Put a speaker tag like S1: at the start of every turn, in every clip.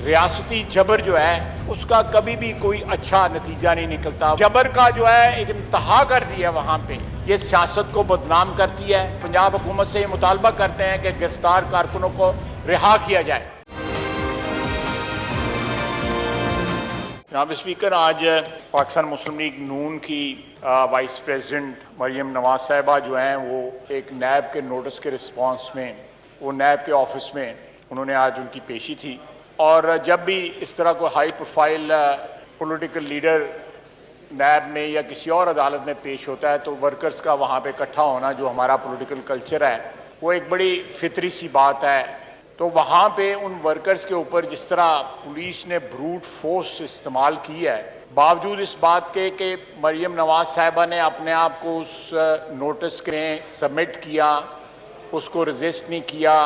S1: ریاستی جبر جو ہے اس کا کبھی بھی کوئی اچھا نتیجہ نہیں نکلتا. جبر کا جو ہے ایک انتہا کر دیا وہاں پہ. یہ سیاست کو بدنام کرتی ہے. پنجاب حکومت سے یہ مطالبہ کرتے ہیں کہ گرفتار کارکنوں کو رہا کیا جائے. جناب اسپیکر، آج پاکستان مسلم لیگ نون کی وائس پریزیڈنٹ مریم نواز صاحبہ جو ہیں وہ ایک نیب کے نوٹس کے رسپانس میں وہ نیب کے آفس میں انہوں نے آج ان کی پیشی تھی. اور جب بھی اس طرح کو high profile political leader NAB میں یا کسی اور عدالت میں پیش ہوتا ہے تو ورکرز کا وہاں پہ اکٹھا ہونا جو ہمارا پولیٹیکل کلچر ہے وہ ایک بڑی فطری سی بات ہے. تو وہاں پہ ان ورکرز کے اوپر جس طرح پولیس نے بروٹ فورس استعمال کی ہے، باوجود اس بات کے کہ مریم نواز صاحبہ نے اپنے آپ کو اس نوٹس کے سبمٹ کیا، اس کو رجسٹ نہیں کیا،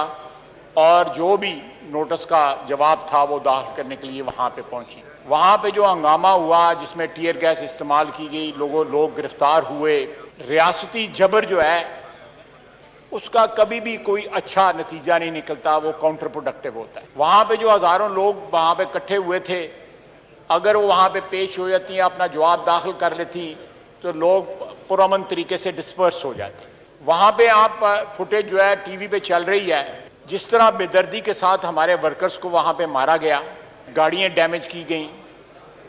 S1: اور جو بھی نوٹس کا جواب تھا وہ داخل کرنے کے لیے وہاں پہ پہنچی. وہاں پہ جو ہنگامہ ہوا جس میں ٹیئر گیس استعمال کی گئی، لوگ گرفتار ہوئے. ریاستی جبر جو ہے اس کا کبھی بھی کوئی اچھا نتیجہ نہیں نکلتا، وہ کاؤنٹر پروڈکٹیو ہوتا ہے. وہاں پہ جو ہزاروں لوگ وہاں پہ اکٹھے ہوئے تھے، اگر وہ وہاں پہ پیش ہو جاتی ہیں، اپنا جواب داخل کر لیتی تو لوگ پرامن طریقے سے ڈسپرس ہو جاتے. وہاں پہ آپ فوٹیج جو ہے ٹی وی پہ چل رہی ہے، جس طرح بے دردی کے ساتھ ہمارے ورکرز کو وہاں پہ مارا گیا، گاڑیاں ڈیمیج کی گئیں.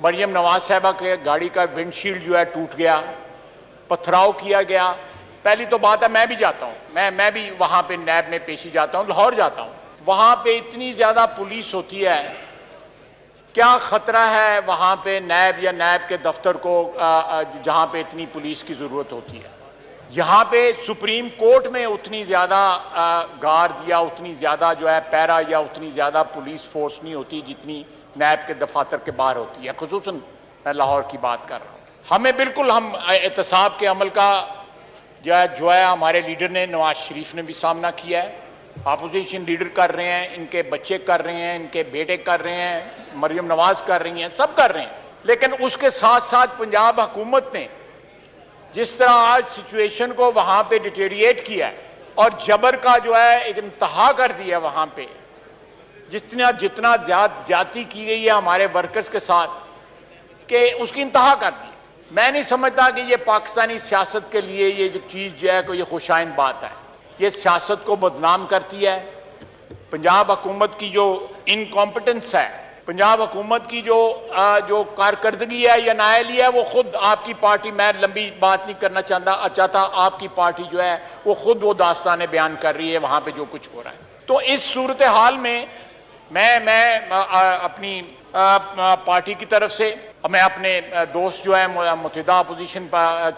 S1: مریم نواز صاحبہ کے گاڑی کا ونڈ شیلڈ جو ہے ٹوٹ گیا، پتھراؤ کیا گیا. پہلی تو بات ہے میں بھی جاتا ہوں، میں بھی وہاں پہ نیب میں پیشی جاتا ہوں، لاہور جاتا ہوں. وہاں پہ اتنی زیادہ پولیس ہوتی ہے، کیا خطرہ ہے وہاں پہ نیب یا نیب کے دفتر کو جہاں پہ اتنی پولیس کی ضرورت ہوتی ہے. یہاں پہ سپریم کورٹ میں اتنی زیادہ گارڈ یا اتنی زیادہ جو ہے پیرا یا اتنی زیادہ پولیس فورس نہیں ہوتی جتنی نیب کے دفاتر کے باہر ہوتی ہے. خصوصاً میں لاہور کی بات کر رہا ہوں. ہمیں بالکل ہم احتساب کے عمل کا جو ہے ہمارے لیڈر نے نواز شریف نے بھی سامنا کیا ہے، اپوزیشن لیڈر کر رہے ہیں، ان کے بچے کر رہے ہیں، ان کے بیٹے کر رہے ہیں، مریم نواز کر رہی ہیں، سب کر رہے ہیں. لیکن اس کے ساتھ ساتھ پنجاب حکومت نے جس طرح آج سچویشن کو وہاں پہ ڈیٹیریٹ کیا ہے اور جبر کا جو ہے ایک انتہا کر دیا وہاں پہ، جتنا زیادتی کی گئی ہے ہمارے ورکرز کے ساتھ کہ اس کی انتہا کر دی. میں نہیں سمجھتا کہ یہ پاکستانی سیاست کے لیے یہ جو چیز جو ہے کوئی یہ خوشائن بات ہے. یہ سیاست کو بدنام کرتی ہے. پنجاب حکومت کی جو انکمپٹنس ہے، پنجاب حکومت کی جو کارکردگی ہے یا نااہلی ہے، وہ خود آپ کی پارٹی، میں لمبی بات نہیں کرنا چاہتا، آپ کی پارٹی جو ہے وہ خود وہ داستانیں بیان کر رہی ہے وہاں پہ جو کچھ ہو رہا ہے. تو اس صورتحال میں میں اپنی پارٹی کی طرف سے، میں اپنے دوست جو ہیں متحدہ اپوزیشن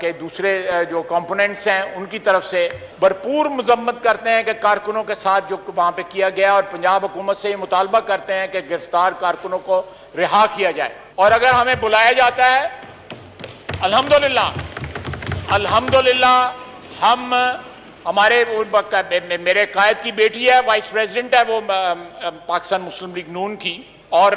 S1: کے دوسرے جو کمپوننٹس ہیں ان کی طرف سے بھرپور مذمت کرتے ہیں کہ کارکنوں کے ساتھ جو وہاں پہ کیا گیا، اور پنجاب حکومت سے یہ مطالبہ کرتے ہیں کہ گرفتار کارکنوں کو رہا کیا جائے. اور اگر ہمیں بلایا جاتا ہے، الحمدللہ ہم میرے قائد کی بیٹی ہے، وائس پریزیڈنٹ ہے وہ پاکستان مسلم لیگ نون کی، اور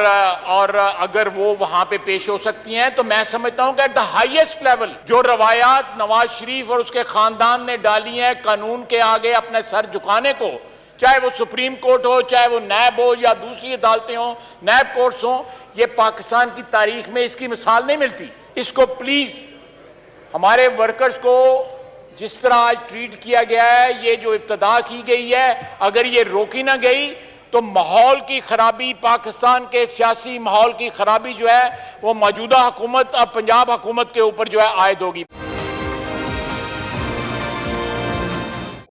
S1: اگر وہ وہاں پہ پیش ہو سکتی ہیں تو میں سمجھتا ہوں کہ ایٹ دا ہائیسٹ لیول جو روایات نواز شریف اور اس کے خاندان نے ڈالی ہیں قانون کے آگے اپنے سر جھکانے کو، چاہے وہ سپریم کورٹ ہو، چاہے وہ نیب ہو یا دوسری عدالتیں ہوں، نیب کورٹس ہوں، یہ پاکستان کی تاریخ میں اس کی مثال نہیں ملتی. اس کو پلیز ہمارے ورکرز کو جس طرح آج ٹریٹ کیا گیا ہے، یہ جو ابتدا کی گئی ہے، اگر یہ روکی نہ گئی تو ماحول کی خرابی، پاکستان کے سیاسی ماحول کی خرابی جو ہے وہ موجودہ حکومت اور پنجاب حکومت کے اوپر جو ہے عائد ہوگی.